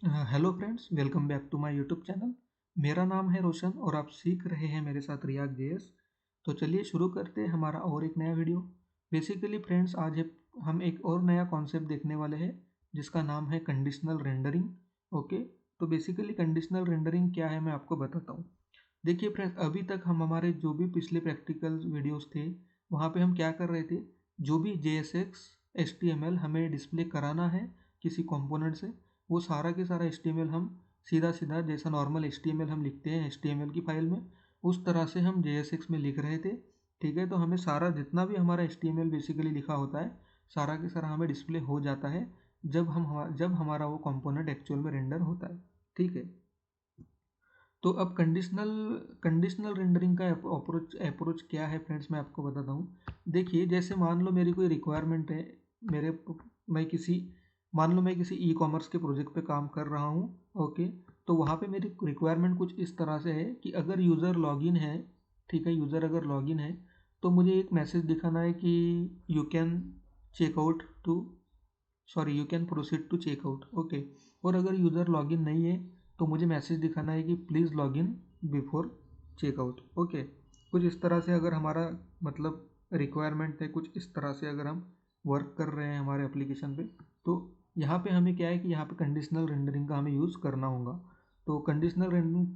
Hello friends, welcome back to my YouTube channel. मेरा नाम है रोशन और आप सीख रहे हैं मेरे साथ रिएक्ट जेएस। तो चलिए शुरू करते हैं हमारा और एक नया वीडियो। बेसिकली फ्रेंड्स, हम एक और नया कॉन्सेप्ट देखने वाले हैं जिसका नाम है कंडीशनल रेंडरिंग। ओके, तो बेसिकली कंडीशनल रेंडरिंग क्या है मैं आपको बताता हूँ। देखिए फ्रेंड्स, अभी तक हम हमारे जो भी पिछले प्रैक्टिकल वीडियोस थे वहाँ पे हम क्या कर रहे थे, जो भी JSX HTML हमें डिस्प्ले कराना है किसी कंपोनेंट से, वो सारा के सारा HTML हम सीधा सीधा जैसा नॉर्मल HTML हम लिखते हैं HTML की फाइल में, उस तरह से हम JSX में लिख रहे थे। ठीक है, तो हमें सारा जितना भी हमारा HTML बेसिकली लिखा होता है सारा के सारा हमें डिस्प्ले हो जाता है जब हमारा वो कंपोनेंट एक्चुअल में रेंडर होता है। ठीक है, तो अब कंडीशनल रेंडरिंग का अप्रोच क्या है फ्रेंड्स, मैं आपको बताता हूँ। देखिए, जैसे मान लो मेरी कोई रिक्वायरमेंट है, मेरे मैं किसी मान लो मैं किसी ई कॉमर्स के प्रोजेक्ट पे काम कर रहा हूँ। ओके, तो वहाँ पे मेरी रिक्वायरमेंट कुछ इस तरह से है कि अगर यूज़र लॉगिन है, ठीक है, यूज़र अगर लॉगिन है तो मुझे एक मैसेज दिखाना है कि you can check out to you can proceed to checkout. Okay, और अगर यूज़र लॉगिन नहीं है तो मुझे मैसेज दिखाना है कि please log in before checkout. Okay, कुछ इस तरह से अगर हमारा मतलब रिक्वायरमेंट है, कुछ इस तरह से अगर हम वर्क कर रहे हैं हमारे एप्लीकेशन पे, तो यहाँ पे हमें क्या है कि यहाँ पे कंडीशनल रेंडरिंग का हमें यूज़ करना होगा। तो कंडीशनल रेंडरिंग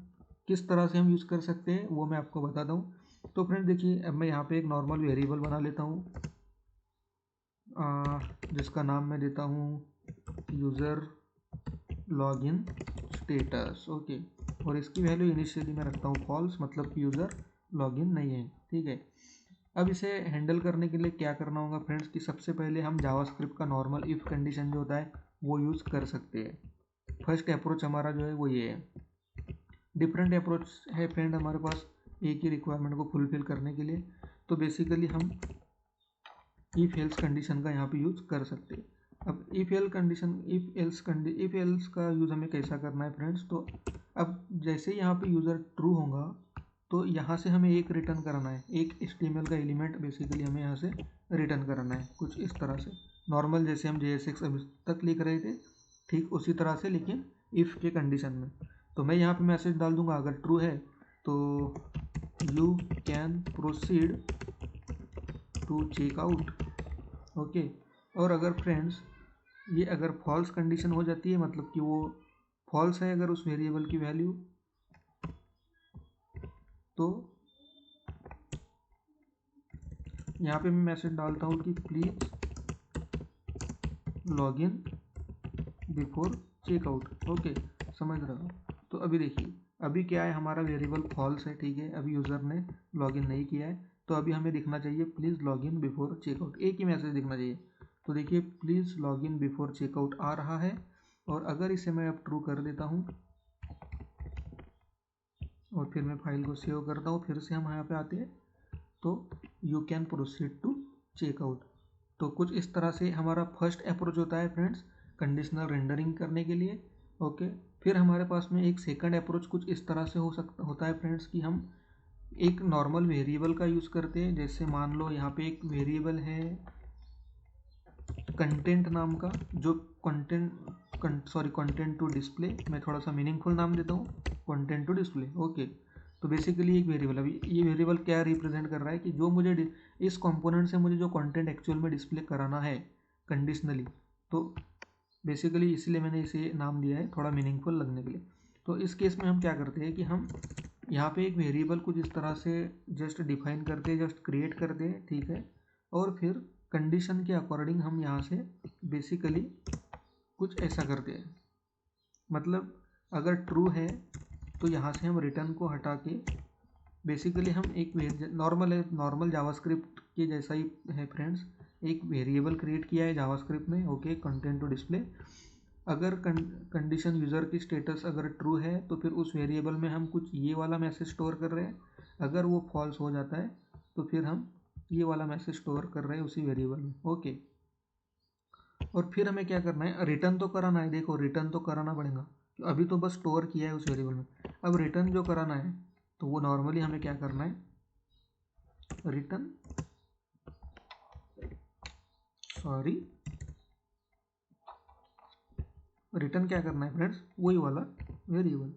किस तरह से हम यूज़ कर सकते हैं वो मैं आपको बताता हूँ। तो फ्रेंड देखिए, अब मैं यहाँ पे एक नॉर्मल वेरिएबल बना लेता हूँ जिसका नाम मैं देता हूँ यूज़र लॉगिन स्टेटस। ओके, और इसकी वैल्यू इनिशियली मैं रखता हूँ फॉल्स, मतलब कि यूज़र लॉगिन नहीं है। ठीक है, अब इसे हैंडल करने के लिए क्या करना होगा फ्रेंड्स कि सबसे पहले हम जावास्क्रिप्ट का नॉर्मल इफ़ कंडीशन जो होता है वो यूज़ कर सकते हैं। फर्स्ट अप्रोच हमारा जो है वो ये है। डिफरेंट अप्रोच है फ्रेंड हमारे पास एक ही रिक्वायरमेंट को फुलफिल करने के लिए। तो बेसिकली हम इफ एल्स कंडीशन का यहाँ पे यूज़ कर सकते हैं। अब इफ एल्स का यूज़ हमें कैसा करना है फ्रेंड्स, तो अब जैसे यहाँ पे यूज़र ट्रू होगा तो यहाँ से हमें एक रिटर्न कराना है, एक HTML का एलिमेंट बेसिकली हमें यहाँ से रिटर्न कराना है कुछ इस तरह से, नॉर्मल जैसे हम JSX अभी तक लिख रहे थे ठीक उसी तरह से, लेकिन इफ़ के कंडीशन में। तो मैं यहाँ पे मैसेज डाल दूंगा, अगर ट्रू है तो you can proceed to checkout. Okay, और अगर फ्रेंड्स ये अगर फॉल्स कंडीशन हो जाती है, मतलब कि वो फॉल्स है अगर उस वेरिएबल की वैल्यू, तो यहाँ पे मैं मैसेज डालता हूँ कि please log in before checkout. Okay, समझ रहे हो। तो अभी देखिए, अभी क्या है, हमारा वेरिएबल फॉल्स है। ठीक है, अभी यूज़र ने लॉगिन नहीं किया है, तो अभी हमें दिखना चाहिए प्लीज़ लॉगिन बिफोर चेकआउट, एक ही मैसेज दिखना चाहिए। तो देखिए, प्लीज़ लॉगिन बिफोर चेकआउट आ रहा है। और अगर इसे मैं अब ट्रू कर देता हूँ और फिर मैं फाइल को सेव करता हूँ, फिर से हम यहाँ पे आते हैं तो you can proceed to checkout. तो कुछ इस तरह से हमारा फर्स्ट अप्रोच होता है फ्रेंड्स कंडीशनल रेंडरिंग करने के लिए। ओके, फिर हमारे पास में एक सेकंड अप्रोच कुछ इस तरह से होता है फ्रेंड्स कि हम एक नॉर्मल वेरिएबल का यूज़ करते हैं। जैसे मान लो यहाँ पे एक वेरिएबल है कंटेंट नाम का, जो कंटेंट टू डिस्प्ले, मैं थोड़ा सा मीनिंगफुल नाम देता हूँ, कंटेंट टू डिस्प्ले। ओके, तो बेसिकली एक वेरिएबल, अभी ये वेरिएबल क्या रिप्रेजेंट कर रहा है कि जो मुझे इस कंपोनेंट से मुझे जो कंटेंट एक्चुअल में डिस्प्ले कराना है कंडीशनली, तो बेसिकली इसलिए मैंने इसे नाम दिया है थोड़ा मीनिंगफुल लगने के लिए। तो इस केस में हम क्या करते हैं कि हम यहाँ पे एक वेरिएबल कुछ इस तरह से जस्ट डिफाइन करते हैं, जस्ट क्रिएट करते हैं। ठीक है, और फिर कंडीशन के अकॉर्डिंग हम यहाँ से बेसिकली कुछ ऐसा करते हैं, मतलब अगर ट्रू है तो यहाँ से हम रिटर्न को हटा के बेसिकली हम एक नॉर्मल जावास्क्रिप्ट के जैसा ही है फ्रेंड्स, एक वेरिएबल क्रिएट किया है जावास्क्रिप्ट में। ओके, कंटेंट टू डिस्प्ले, अगर कंडीशन यूज़र की स्टेटस अगर ट्रू है तो फिर उस वेरिएबल में हम कुछ ये वाला मैसेज स्टोर कर रहे हैं, अगर वो फॉल्स हो जाता है तो फिर हम ये वाला मैसेज स्टोर कर रहे हैं उसी वेरिएबल में। ओके, और फिर हमें क्या करना है, रिटर्न तो कराना है। देखो, रिटर्न तो कराना पड़ेगा, तो अभी तो बस स्टोर किया है उस वेरिएबल में, अब रिटर्न जो कराना है तो वो नॉर्मली हमें क्या करना है, रिटर्न रिटर्न क्या करना है फ्रेंड्स, वही वाला वेरिएबल,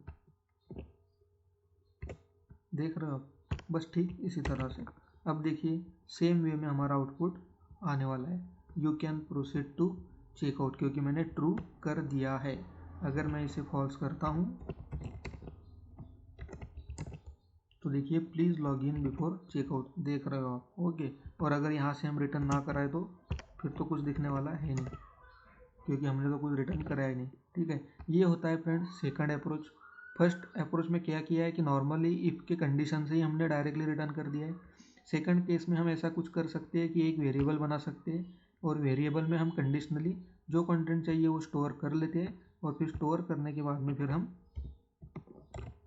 देख रहे हो आप, बस ठीक इसी तरह से। अब देखिए सेम वे में हमारा आउटपुट आने वाला है, you can proceed to checkout, क्योंकि मैंने ट्रू कर दिया है। अगर मैं इसे फॉल्स करता हूँ तो देखिए please log in before checkout, देख रहे हो आप, ओके। और अगर यहाँ से हम रिटर्न ना कराए तो फिर तो कुछ दिखने वाला है नहीं, क्योंकि हमने तो कुछ रिटर्न कराया ही नहीं, ठीक है। ये होता है friends second approach. First approach में क्या किया है कि नॉर्मली इफ़ के कंडीशन से ही हमने डायरेक्टली रिटर्न कर दिया है। सेकंड केस में हम ऐसा कुछ कर सकते हैं कि एक वेरिएबल बना सकते हैं और वेरिएबल में हम कंडीशनली जो कंटेंट चाहिए वो स्टोर कर लेते हैं, और फिर स्टोर करने के बाद में फिर हम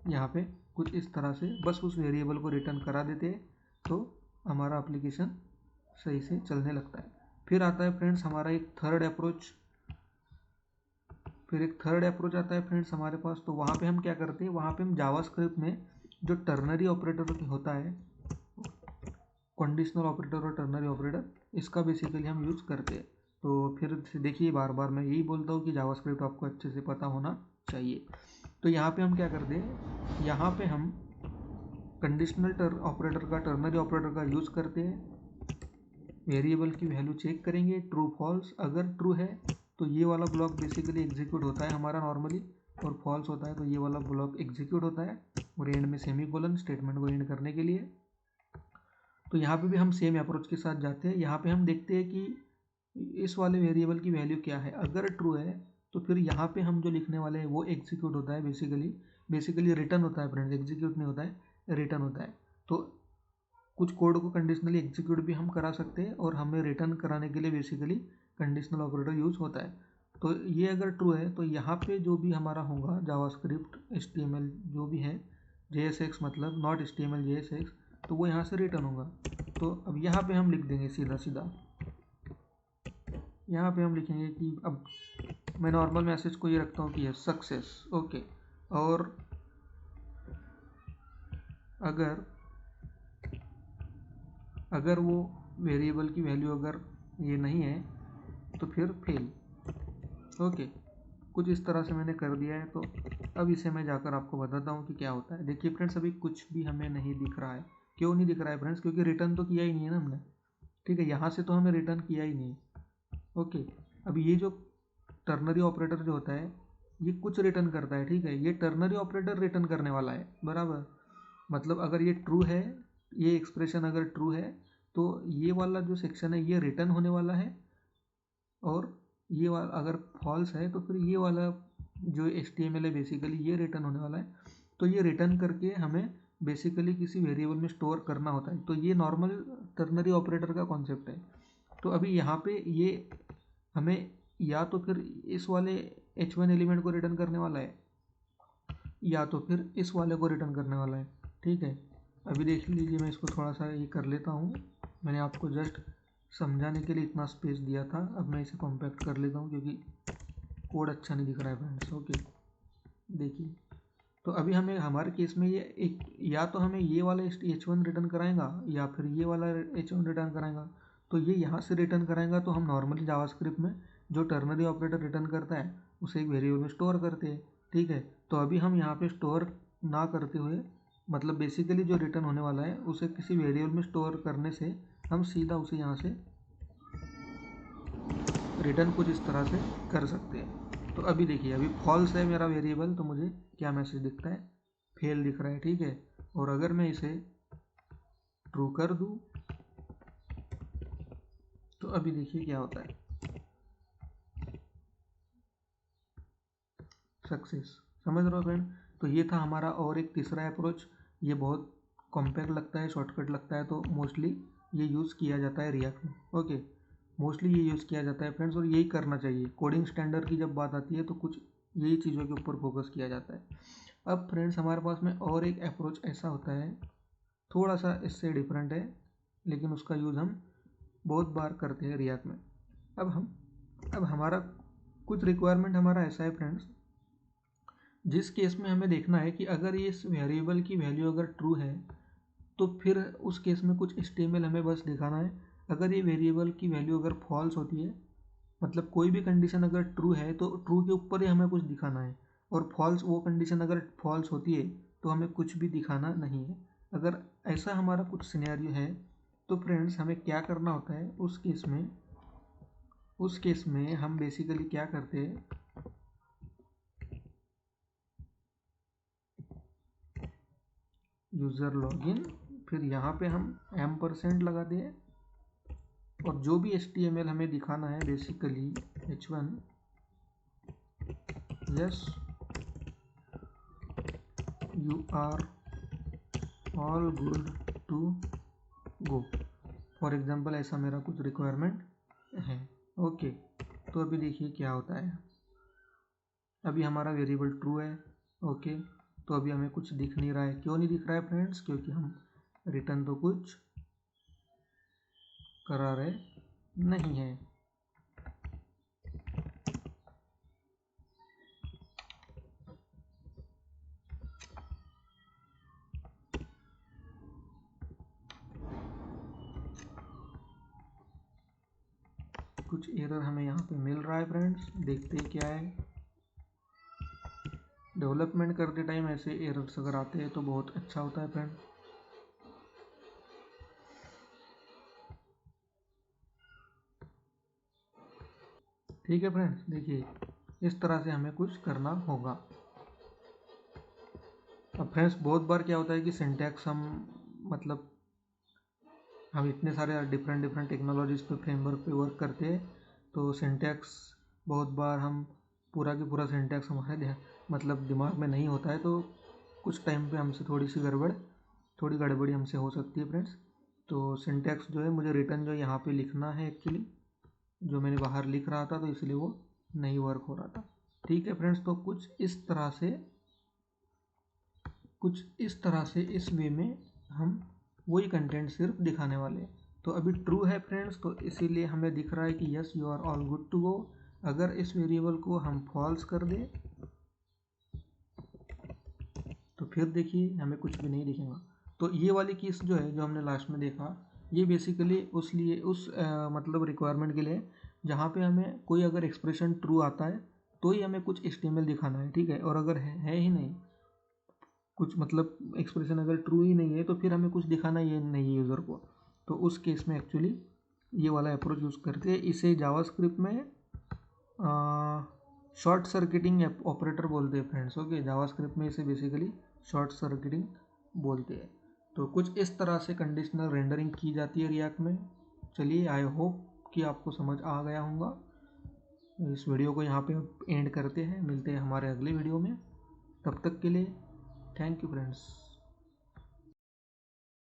यहाँ पे कुछ इस तरह से बस उस वेरिएबल को रिटर्न करा देते हैं, तो हमारा एप्लीकेशन सही से चलने लगता है। फिर आता है फ्रेंड्स हमारा एक थर्ड अप्रोच, आता है फ्रेंड्स हमारे पास। तो वहाँ पे हम क्या करते हैं, वहाँ पे हम जावास्क्रिप्ट में जो टर्नरी ऑपरेटर होता है, कंडीशनल ऑपरेटर और टर्नरी ऑपरेटर, इसका बेसिकली हम यूज़ करते हैं। तो फिर देखिए बार बार मैं यही बोलता हूँ कि जावास्क्रिप्ट आपको अच्छे से पता होना चाहिए। तो यहाँ पे हम क्या करते हैं, यहाँ पे हम कंडीशनल ऑपरेटर का, टर्नरी ऑपरेटर का यूज़ करते हैं। वेरिएबल की वैल्यू चेक करेंगे ट्रू फॉल्स, अगर ट्रू है तो ये वाला ब्लॉक बेसिकली एग्जीक्यूट होता है हमारा नॉर्मली, और फॉल्स होता है तो ये वाला ब्लॉक एग्जीक्यूट होता है, और एंड में सेमीकोलन स्टेटमेंट को एंड करने के लिए। तो यहाँ पे भी हम सेम अप्रोच के साथ जाते हैं। यहाँ पे हम देखते हैं कि इस वाले वेरिएबल की वैल्यू क्या है, अगर ट्रू है तो फिर यहाँ पे हम जो लिखने वाले हैं वो एग्जीक्यूट होता है, बेसिकली रिटर्न होता है फ्रेंड्स, एग्जीक्यूट नहीं होता है, रिटर्न होता है। तो कुछ कोड को कंडीशनली एग्जीक्यूट भी हम करा सकते हैं, और हमें रिटर्न कराने के लिए बेसिकली कंडीशनल ऑपरेटर यूज़ होता है। तो ये अगर ट्रू है तो यहाँ पे जो भी हमारा होगा जावास्क्रिप्ट HTML जो भी है, JSX मतलब नॉट HTML JSX, तो वो यहाँ से रिटर्न होगा। तो अब यहाँ पे हम लिख देंगे सीधा सीधा, यहाँ पे हम लिखेंगे कि अब मैं नॉर्मल मैसेज को ये रखता हूँ कि है सक्सेस, ओके। और अगर वो वेरिएबल की वैल्यू अगर ये नहीं है तो फिर फेल, ओके। कुछ इस तरह से मैंने कर दिया है। तो अब इसे मैं जाकर आपको बताता हूँ कि क्या होता है। देखिए फ्रेंड्स अभी कुछ भी हमें नहीं दिख रहा है, क्यों नहीं दिख रहा है फ्रेंड्स, क्योंकि रिटर्न तो किया ही नहीं है ना हमने, ठीक है। यहाँ से तो हमें रिटर्न किया ही नहीं, ओके। अब ये जो टर्नरी ऑपरेटर जो होता है ये कुछ रिटर्न करता है, ठीक है। ये टर्नरी ऑपरेटर रिटर्न करने वाला है, बराबर। मतलब अगर ये ट्रू है, ये एक्सप्रेशन अगर ट्रू है तो ये वाला जो सेक्शन है ये रिटर्न होने वाला है, और ये वाला अगर फॉल्स है तो फिर ये वाला जो HTML है बेसिकली ये रिटर्न होने वाला है। तो ये रिटर्न करके हमें बेसिकली किसी वेरिएबल में स्टोर करना होता है। तो ये नॉर्मल टर्नरी ऑपरेटर का कॉन्सेप्ट है। तो अभी यहाँ पे ये हमें या तो फिर इस वाले H1 एलिमेंट को रिटर्न करने वाला है, या तो फिर इस वाले को रिटर्न करने वाला है, ठीक है। अभी देख लीजिए मैं इसको थोड़ा सा ये कर लेता हूँ, मैंने आपको जस्ट समझाने के लिए इतना स्पेस दिया था। अब मैं इसे कॉम्पैक्ट कर लेता हूँ क्योंकि कोड अच्छा नहीं दिख रहा है फ्रेंड्स, ओके। देखिए तो अभी हमें हमारे केस में ये एक, या तो हमें ये वाला H1 रिटर्न कराएगा या फिर ये वाला H1 रिटर्न कराएगा। तो ये यहाँ से रिटर्न कराएगा तो हम नॉर्मली जावास्क्रिप्ट में जो टर्नरी ऑपरेटर रिटर्न करता है उसे एक वेरिएबल में स्टोर करते हैं, ठीक है। तो अभी हम यहाँ पे स्टोर ना करते हुए, मतलब बेसिकली जो रिटर्न होने वाला है उसे किसी वेरिएबल में स्टोर करने से हम सीधा उसे यहाँ से रिटर्न कुछ इस तरह से कर सकते हैं। तो अभी देखिए अभी फॉल्स है मेरा वेरिएबल, तो मुझे क्या मैसेज दिखता है, फेल दिख रहा है, ठीक है। और अगर मैं इसे ट्रू कर दूं तो अभी देखिए क्या होता है, सक्सेस। समझ रहे हो फ्रेंड। तो ये था हमारा और एक तीसरा अप्रोच। ये बहुत कॉम्पैक्ट लगता है, शॉर्टकट लगता है, तो मोस्टली ये यूज़ किया जाता है रिएक्ट में, ओके। मोस्टली ये यूज़ किया जाता है फ्रेंड्स, और यही करना चाहिए। कोडिंग स्टैंडर्ड की जब बात आती है तो कुछ यही चीज़ों के ऊपर फोकस किया जाता है। अब फ्रेंड्स हमारे पास में और एक अप्रोच ऐसा होता है, थोड़ा सा इससे डिफरेंट है, लेकिन उसका यूज़ हम बहुत बार करते हैं रिएक्ट में। अब हमारा कुछ रिक्वायरमेंट हमारा ऐसा है फ्रेंड्स, जिस केस में हमें देखना है कि अगर ये इस वेरिएबल की वैल्यू अगर ट्रू है तो फिर उस केस में कुछ HTML हमें बस दिखाना है। अगर ये वेरिएबल की वैल्यू अगर फॉल्स होती है मतलब कोई भी कंडीशन अगर ट्रू है तो ट्रू के ऊपर ही हमें कुछ दिखाना है, और फॉल्स, वो कंडीशन अगर फॉल्स होती है तो हमें कुछ भी दिखाना नहीं है। अगर ऐसा हमारा कुछ सिनेरियो है तो फ्रेंड्स हमें क्या करना होता है उस केस में हम बेसिकली क्या करते हैं, यूज़र लॉगिन, फिर यहाँ पे हम % लगा दें, और जो भी HTML हमें दिखाना है basically h1 yes you are all good to go, for example ऐसा मेरा कुछ रिक्वायरमेंट है। ओके, तो अभी देखिए क्या होता है। अभी हमारा वेरिएबल ट्रू है। ओके, तो अभी हमें कुछ दिख नहीं रहा है। क्यों नहीं दिख रहा है फ्रेंड्स? क्योंकि हम रिटर्न तो कुछ करा रहे नहीं है। कुछ एरर हमें यहाँ पे मिल रहा है फ्रेंड्स, देखते हैं क्या है। डेवलपमेंट करते टाइम ऐसे एरर्स अगर आते हैं तो बहुत अच्छा होता है फ्रेंड। ठीक है फ्रेंड्स, देखिए इस तरह से हमें कुछ करना होगा। अब फ्रेंड्स बहुत बार क्या होता है कि सिंटैक्स मतलब हम इतने सारे डिफरेंट टेक्नोलॉजीज़ पे, फ्रेमवर्क पे वर्क करते हैं, तो सिंटैक्स बहुत बार हम पूरा की पूरा सिंटैक्स हमारे मतलब दिमाग में नहीं होता है, तो कुछ टाइम पे हमसे थोड़ी गड़बड़ी हमसे हो सकती है फ्रेंड्स। तो सिंटैक्स जो है मुझे रिटर्न जो यहाँ पे लिखना है, एक्चुअली जो मैंने बाहर लिख रहा था तो इसलिए वो नहीं वर्क हो रहा था। ठीक है फ्रेंड्स, तो कुछ इस तरह से इस वे में हम वही कंटेंट सिर्फ दिखाने वाले हैं। तो अभी ट्रू है फ्रेंड्स, तो इसीलिए हमें दिख रहा है कि yes you are all good to go. अगर इस वेरिएबल को हम फॉल्स कर दें तो फिर देखिए हमें कुछ भी नहीं दिखेगा। तो ये वाली केस जो है, जो हमने लास्ट में देखा, ये बेसिकली मतलब रिक्वायरमेंट के लिए, जहाँ पे हमें कोई अगर एक्सप्रेशन ट्रू आता है तो ही हमें कुछ HTML दिखाना है। ठीक है, और अगर है ही नहीं कुछ, मतलब एक्सप्रेशन अगर ट्रू ही नहीं है तो फिर हमें कुछ दिखाना ही नहीं है यूज़र को। तो उस केस में एक्चुअली ये वाला अप्रोच यूज़ करते हैं। इसे जावास्क्रिप्ट में शॉर्ट सर्किटिंग ऑपरेटर बोलते हैं फ्रेंड्स। ओके, जावास्क्रिप्ट में इसे बेसिकली शॉर्ट सर्किटिंग बोलते हैं। तो कुछ इस तरह से कंडीशनल रेंडरिंग की जाती है रिएक्ट में। चलिए, आई होप कि आपको समझ आ गया होगा। इस वीडियो को यहाँ पे एंड करते हैं, मिलते हैं हमारे अगले वीडियो में। तब तक के लिए थैंक यू फ्रेंड्स।